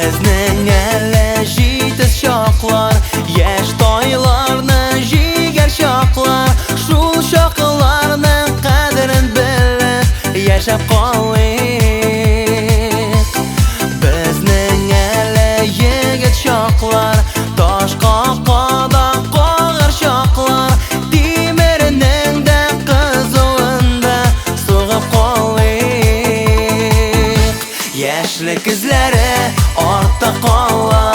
Bizning alla jitis shoqlar, yash toylarni jigar shoqlar, shul shoqlarning qadrin bilib yashab qoldik. Bizning alla yigit shoqlar, tosh qoqoda qo'g'ir shoqlar, temirning qizuvunda so'g'ib qoldik. Yashlik izlari ortda qola,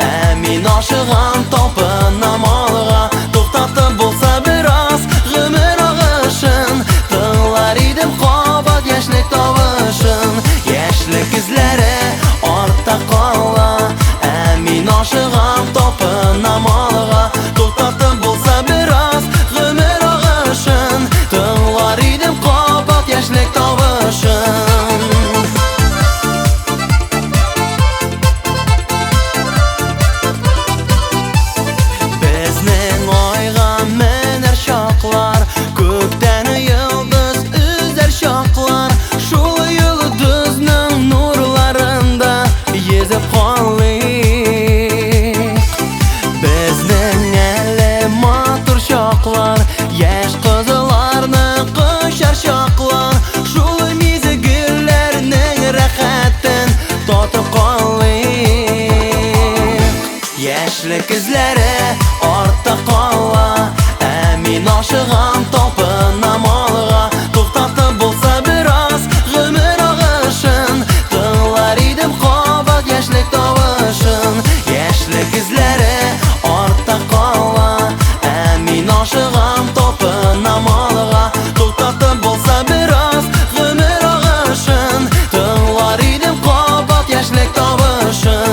amin oshig'am topin amolg'a, to'xtatib bo'lsa biroz g'umir og'ishin, tinglar edim qobat yashlik tovushin. Yashlik izlari ortda qola, amin oshig'am topin amolg'a, to'xtatib bo'lsa biroz g'umir og'ishin, tinglar edim qobat yashlik tovushin. Ko'kdan yulduz uzar shoqlar, shu yulduzning nurlarida yezib qoldik. Bizning alla motor shoqlar, yash qizlarni qo'shar shoqlar, shu mezgillarning rohatin totib qoldik. Yashlik izlari ortda qola, amin oshig'am topin amolg'a, to'xtatib bo'lsa biroz g'umir og'ishin, tinglar edim qobat yashlik tovushin. Yashlik izlari ortda qola, amin oshig'am topin amolg'a, to'xtatib bo'lsa biroz g'umir og'ishin, tinglar edim qobat yashlik tovushin.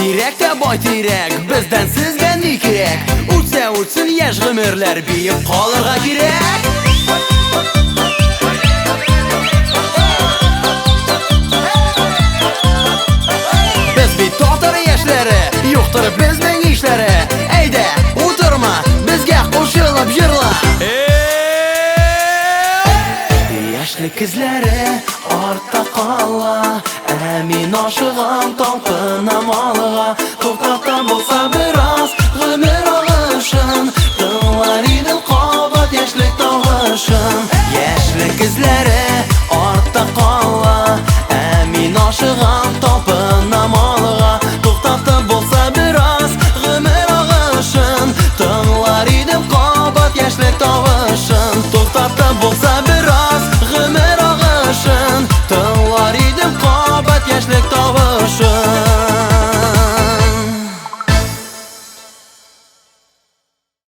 Zirakda boy terak, bizdan sizga ne kerak? O'tsa o'tsin yash g'umirlar, biyib qolirg'a kerak. Biz beto'xtar yashlari, yo'qdir bizning ishlari. Ayda, o'tirma, bizga qo'shilib yig'la. Yashlik izlari ortda qola, amin oshig'am topin amolg'a, to'xtatib bo'lsa biroz g'umir og'ishin, tinglar edim qobat yashlik tovushin. Yashlik izlari ortda qola, amin oshig'am